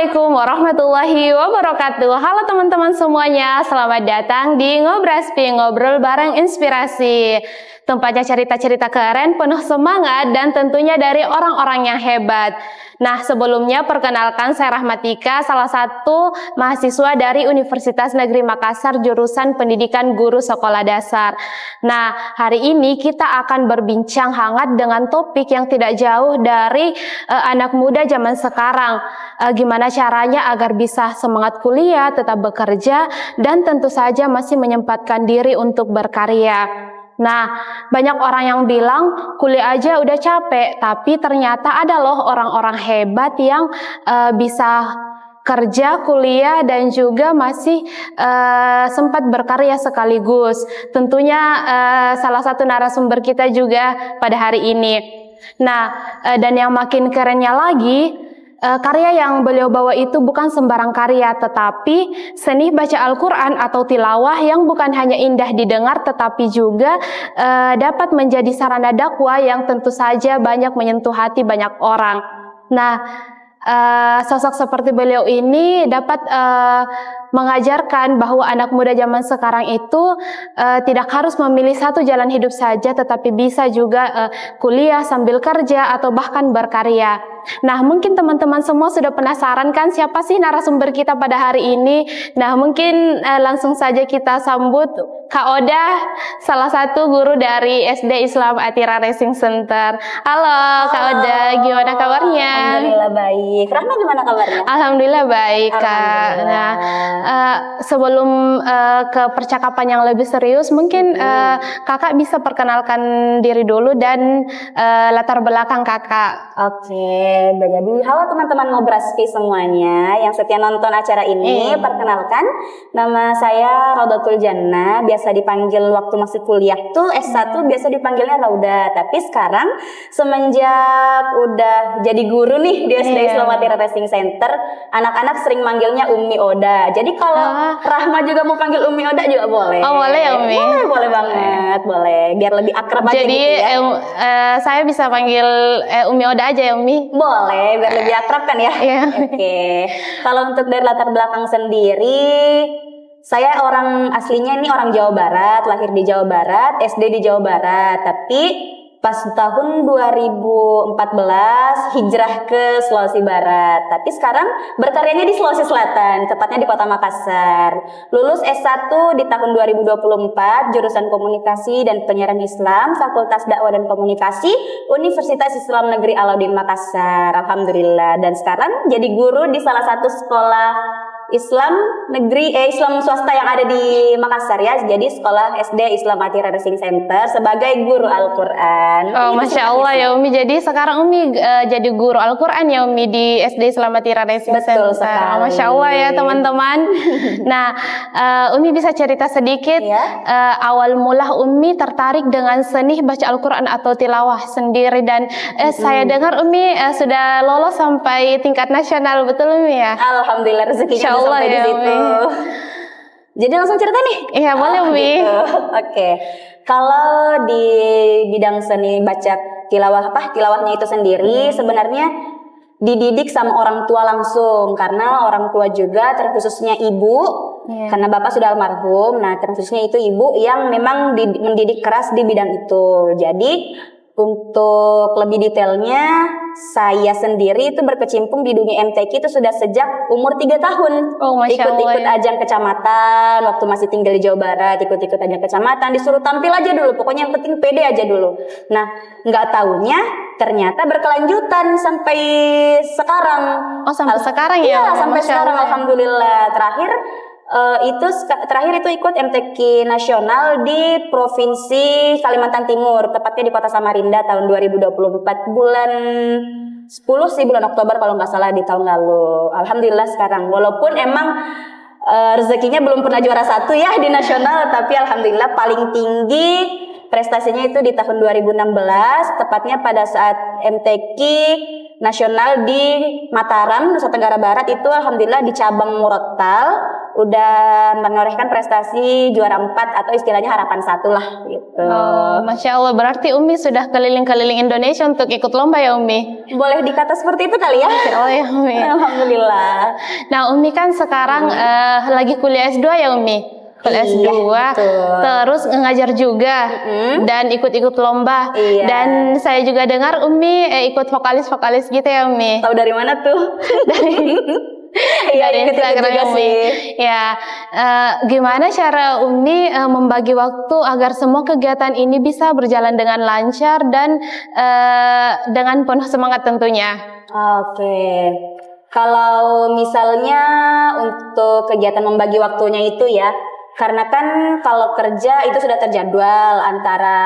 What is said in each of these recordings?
Assalamualaikum warahmatullahi wabarakatuh. Halo teman-teman semuanya, selamat datang di Ngobraspi, ngobrol bareng inspirasi. Tempatnya cerita-cerita keren, penuh semangat, dan tentunya dari orang-orang yang hebat. Nah, sebelumnya perkenalkan saya Rahmatika, salah satu mahasiswa dari Universitas Negeri Makassar, jurusan Pendidikan Guru Sekolah Dasar. Nah, hari ini kita akan berbincang hangat dengan topik yang tidak jauh dari anak muda zaman sekarang. Gimana caranya agar bisa semangat kuliah, tetap bekerja, dan tentu saja masih menyempatkan diri untuk berkarya. Nah, banyak orang yang bilang kuliah aja udah capek, tapi ternyata ada loh orang-orang hebat yang bisa kerja, kuliah, dan juga masih sempat berkarya sekaligus. Tentunya salah satu narasumber kita juga pada hari ini. Nah, dan yang makin kerennya lagi, karya yang beliau bawa itu bukan sembarang karya, tetapi seni baca Al-Quran atau tilawah yang bukan hanya indah didengar, tetapi juga dapat menjadi sarana dakwah yang tentu saja banyak menyentuh hati banyak orang. Nah, sosok seperti beliau ini dapat mengajarkan bahwa anak muda zaman sekarang itu tidak harus memilih satu jalan hidup saja, tetapi bisa juga kuliah sambil kerja atau bahkan berkarya. Nah, mungkin teman-teman semua sudah penasaran kan siapa sih narasumber kita pada hari ini? Nah, mungkin langsung saja kita sambut Kak Oda, salah satu guru dari SD Islam Atira Racing Center. Halo Kak Oda, gimana kabarnya? Alhamdulillah baik. Rahma gimana kabarnya? Alhamdulillah baik, Kak. Nah, sebelum ke percakapan yang lebih serius, mungkin Kakak bisa perkenalkan diri dulu dan latar belakang Kakak. Oke, jadi halo teman-teman Ngobraspi semuanya yang setia nonton acara ini. Perkenalkan, nama saya Raudatul Jannah, biasa dipanggil waktu masih kuliah tuh S1 biasa dipanggilnya Rauda. Tapi sekarang semenjak udah jadi guru nih di SD Islam Atira Racing Center, anak-anak sering manggilnya Umi Oda. Jadi kalau Rahma juga mau panggil Umi Oda juga boleh. Oh, boleh ya Umi? Boleh banget, boleh. Biar lebih akrab aja jadi, gitu ya. saya bisa panggil Umi Oda aja ya Umi? Boleh, biar lebih akrab kan ya? Oke. Kalau untuk dari latar belakang sendiri, saya orang aslinya ini orang Jawa Barat, lahir di Jawa Barat, SD di Jawa Barat. Tapi pas tahun 2014 hijrah ke Sulawesi Barat. Tapi sekarang berkaryanya di Sulawesi Selatan, tepatnya di Kota Makassar. Lulus S1 di tahun 2024, jurusan Komunikasi dan Penyiaran Islam, Fakultas Dakwah dan Komunikasi, Universitas Islam Negeri Alauddin Makassar. Alhamdulillah. Dan sekarang jadi guru di salah satu sekolah Islam Islam swasta yang ada di Makassar ya. Jadi sekolah SD Islam Atira Racing Center sebagai guru Al-Quran. Oh, Masya Allah ya Umi. Jadi sekarang Umi jadi guru Al-Quran ya Umi di SD Islam Atira Racing Center. Betul sekali. Masya Allah ya teman-teman. Nah, Umi bisa cerita sedikit awal mula Umi tertarik dengan seni baca Al-Quran atau tilawah sendiri, dan saya dengar Umi sudah lolos sampai tingkat nasional, betul Umi ya? Alhamdulillah rezekinya sampai di situ. Jadi langsung cerita nih? Iya boleh Umi. Gitu. Oke. Kalau di bidang seni baca tilawahnya itu sendiri sebenarnya dididik sama orang tua langsung, karena orang tua juga terkhususnya ibu, karena bapak sudah almarhum. Nah terkhususnya itu ibu yang memang mendidik keras di bidang itu. Jadi untuk lebih detailnya, saya sendiri itu berkecimpung di dunia MTQ itu sudah sejak umur 3 tahun. Oh, Ikut-ikut ajang kecamatan, waktu masih tinggal di Jawa Barat, ikut-ikut ajang kecamatan, disuruh tampil aja dulu, pokoknya yang penting pede aja dulu. Nah, nggak taunya ternyata berkelanjutan sampai sekarang. Oh, sampai sekarang ya? Iya, sampai sekarang Alhamdulillah. Terakhir itu ikut MTQ nasional di Provinsi Kalimantan Timur, tepatnya di Kota Samarinda tahun 2024 bulan 10 sih, bulan Oktober kalau nggak salah di tahun lalu. Alhamdulillah sekarang, walaupun emang rezekinya belum pernah juara 1 ya di nasional, tapi alhamdulillah paling tinggi prestasinya itu di tahun 2016, tepatnya pada saat MTQ nasional di Mataram, Nusa Tenggara Barat itu alhamdulillah di cabang Murattal udah menorehkan prestasi juara 4 atau istilahnya harapan 1 lah gitu. Oh, Masya Allah, berarti Umi sudah keliling-keliling Indonesia untuk ikut lomba ya Umi? Boleh dikata seperti itu kali ya? Masya Allah ya Umi. Alhamdulillah. Nah Umi kan sekarang lagi kuliah S2 ya Umi? Kuliah S2, betul. terus ngajar juga dan ikut-ikut lomba. Iya. Dan saya juga dengar Umi ikut vokalis-vokalis gitu ya Umi? Tahu dari mana tuh? Dari Instagram juga Umi. Ya, gimana cara Umi membagi waktu agar semua kegiatan ini bisa berjalan dengan lancar dan dengan penuh semangat tentunya? Oke. Kalau misalnya untuk kegiatan membagi waktunya itu ya, karena kan kalau kerja itu sudah terjadwal, antara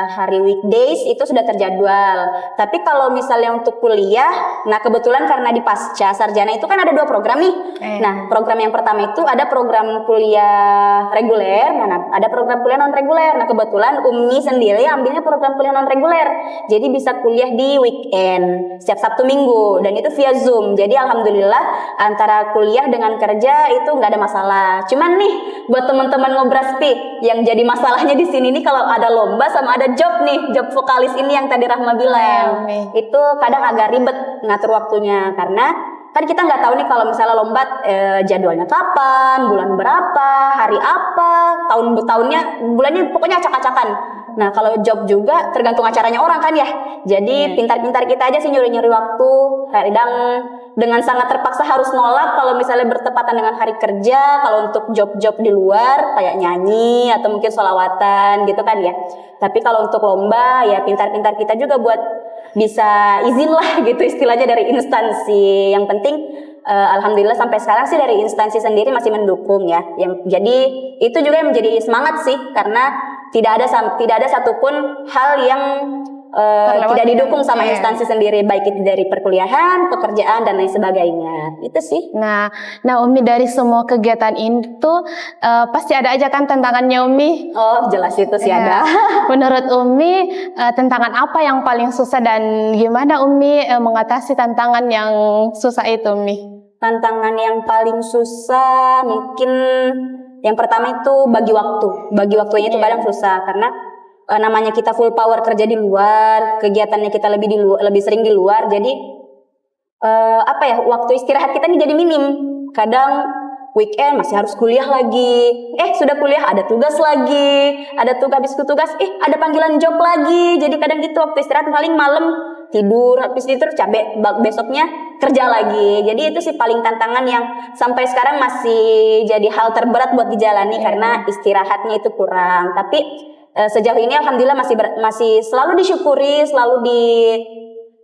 hari weekdays itu sudah terjadwal. Tapi kalau misalnya untuk kuliah, nah kebetulan karena di pasca sarjana itu kan ada 2 program nih. Nah program yang pertama itu ada program kuliah reguler, nah ada program kuliah non reguler. Nah kebetulan Umi sendiri ambilnya program kuliah non reguler, jadi bisa kuliah di weekend setiap Sabtu Minggu dan itu via Zoom. Jadi alhamdulillah antara kuliah dengan kerja itu nggak ada masalah. Cuman nih buat teman-teman Ngobraspi yang jadi masalahnya di sini nih, kalau ada lomba sama ada job nih, job vokalis ini yang tadi Rahma bilang, itu kadang agak ribet ngatur waktunya, karena kan kita nggak tahu nih kalau misalnya lomba jadwalnya kapan, bulan berapa, hari apa, tahunnya, bulannya, pokoknya acak-acakan. Nah kalau job juga tergantung acaranya orang kan ya. Jadi pintar-pintar kita aja sih nyuri-nyuri waktu. Kadang dengan sangat terpaksa harus nolak kalau misalnya bertepatan dengan hari kerja. Kalau untuk job-job di luar kayak nyanyi atau mungkin sholawatan gitu kan ya. Tapi kalau untuk lomba ya pintar-pintar kita juga buat bisa izin lah gitu istilahnya dari instansi. Yang penting alhamdulillah sampai sekarang sih dari instansi sendiri masih mendukung ya. Jadi itu juga yang menjadi semangat sih, karena tidak ada satupun hal yang tidak didukung sama instansi sendiri, baik itu dari perkuliahan, pekerjaan dan lain sebagainya. Itu sih. Nah Umi, dari semua kegiatan itu pasti ada aja kan tantangannya Umi? Oh jelas itu sih ada. Menurut Umi tantangan apa yang paling susah dan gimana Umi mengatasi tantangan yang susah itu Umi? Tantangan yang paling susah mungkin yang pertama itu bagi waktu. Bagi waktunya itu kadang susah karena namanya kita full power kerja di luar, kegiatannya kita lebih sering di luar. Jadi waktu istirahat kita nih jadi minim. Kadang weekend masih harus kuliah lagi. Sudah kuliah ada tugas lagi. Ada habis tugas, ada panggilan job lagi. Jadi kadang gitu waktu istirahat paling malam tidur, habis tidur capek, besoknya kerja lagi. Jadi itu sih paling tantangan yang sampai sekarang masih jadi hal terberat buat dijalani karena istirahatnya itu kurang. Tapi sejauh ini alhamdulillah masih selalu disyukuri, selalu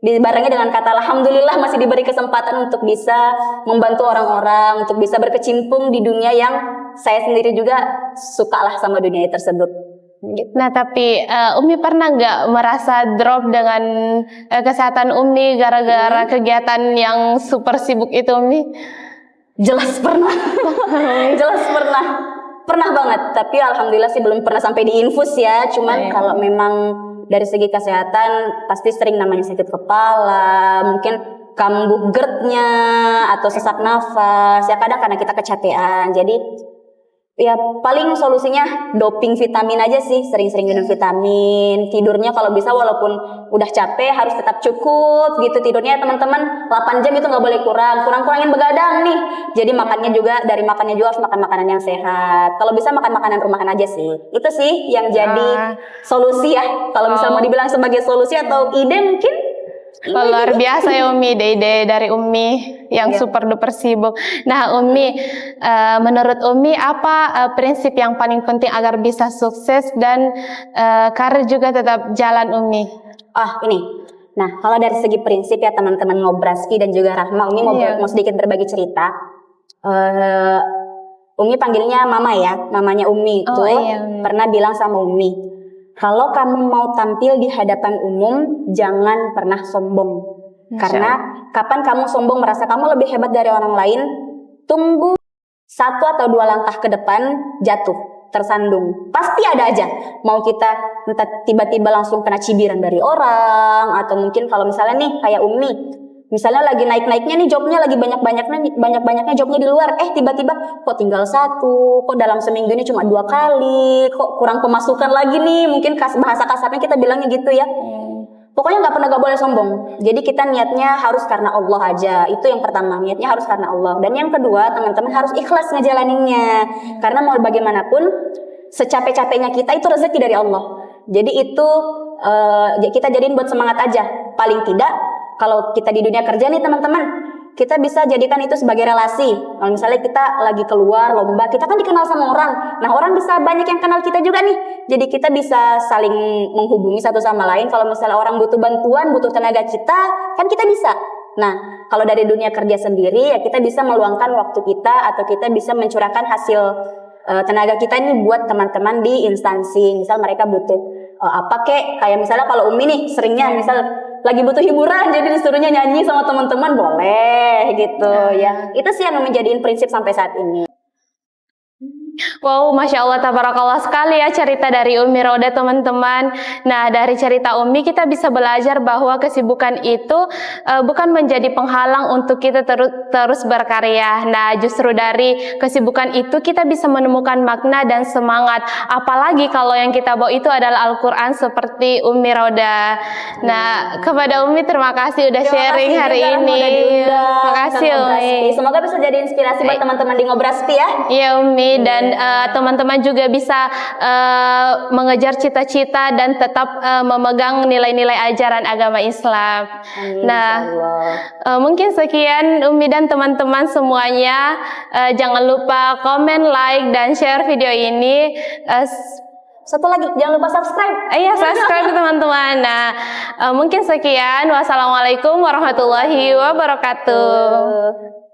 dibarengi dengan kata alhamdulillah masih diberi kesempatan untuk bisa membantu orang-orang, untuk bisa berkecimpung di dunia yang saya sendiri juga suka lah sama dunia tersebut. Nah tapi Umi pernah nggak merasa drop dengan kesehatan Umi gara-gara kegiatan yang super sibuk itu Umi? Jelas pernah. Jelas pernah banget. Tapi alhamdulillah sih belum pernah sampai di infus ya. Cuman kalau memang dari segi kesehatan pasti sering namanya sakit kepala, mungkin kambuh GERD-nya atau sesak nafas. Ya kadang karena kita kecapean. Jadi ya paling solusinya doping vitamin aja sih, sering-sering minum vitamin. Tidurnya kalau bisa walaupun udah capek harus tetap cukup gitu tidurnya teman-teman, 8 jam itu nggak boleh kurangin begadang nih. Jadi makannya juga harus makan makanan yang sehat. Kalau bisa makan makanan rumahan aja sih. Itu sih yang jadi solusi ya. Kalau misalnya mau dibilang sebagai solusi atau ide mungkin luar biasa ya Umi, ide-ide dari Umi yang super duper sibuk. Nah Umi, menurut Umi apa prinsip yang paling penting agar bisa sukses dan karir juga tetap jalan Umi? Ini. Nah kalau dari segi prinsip ya teman-teman Ngobraspi dan juga Rahma, Umi mau sedikit berbagi cerita. Umi panggilnya Mama ya, mamanya Umi itu pernah bilang sama Umi, kalau kamu mau tampil di hadapan umum, jangan pernah sombong. Karena kapan kamu sombong merasa kamu lebih hebat dari orang lain, tunggu 1 atau 2 langkah ke depan, jatuh, tersandung. Pasti ada aja. Mau kita entah tiba-tiba langsung kena cibiran dari orang, atau mungkin kalau misalnya nih kayak Umi, Misalnya lagi naik-naiknya nih jobnya, lagi banyak-banyaknya jobnya di luar. Tiba-tiba kok tinggal satu, kok dalam seminggu ini cuma 2 kali, kok kurang pemasukan lagi nih. Mungkin bahasa kasarnya kita bilangnya gitu ya. Pokoknya gak boleh sombong. Jadi kita niatnya harus karena Allah aja. Itu yang pertama, niatnya harus karena Allah. Dan yang kedua, teman-teman harus ikhlas ngejalaninnya. Karena mau bagaimanapun, secapek-capeknya kita itu rezeki dari Allah. Jadi itu kita jadiin buat semangat aja. Paling tidak, kalau kita di dunia kerja nih teman-teman, kita bisa jadikan itu sebagai relasi. Kalau misalnya kita lagi keluar lomba, kita kan dikenal sama orang. Nah, orang bisa banyak yang kenal kita juga nih. Jadi kita bisa saling menghubungi satu sama lain. Kalau misalnya orang butuh bantuan, butuh tenaga kita, kan kita bisa. Nah, kalau dari dunia kerja sendiri, ya kita bisa meluangkan waktu kita atau kita bisa mencurahkan hasil tenaga kita ini buat teman-teman di instansi. Misal mereka butuh kayak misalnya kalau Umi nih seringnya misal lagi butuh hiburan, jadi disuruhnya nyanyi sama teman-teman, boleh gitu ya. Itu sih yang menjadiin prinsip sampai saat ini. Wow, Masya Allah, tabarakallah sekali ya cerita dari Umi Roda teman-teman. Nah, dari cerita Umi kita bisa belajar bahwa kesibukan itu bukan menjadi penghalang untuk kita terus berkarya. Nah, justru dari kesibukan itu kita bisa menemukan makna dan semangat. Apalagi kalau yang kita bawa itu adalah Al-Quran seperti Umi Roda. Nah, kepada Umi terima kasih udah sharing hari ini. Terima kasih Umi. Semoga bisa jadi inspirasi buat teman-teman di Ngobraspi ya. Iya Umi, dan teman-teman juga bisa mengejar cita-cita dan tetap memegang nilai-nilai ajaran agama Islam. Amin, nah, mungkin sekian Umi dan teman-teman semuanya. Jangan lupa komen, like, dan share video ini. Satu lagi, jangan lupa subscribe. Iya, subscribe teman-teman. Nah, mungkin sekian. Wassalamualaikum warahmatullahi wabarakatuh.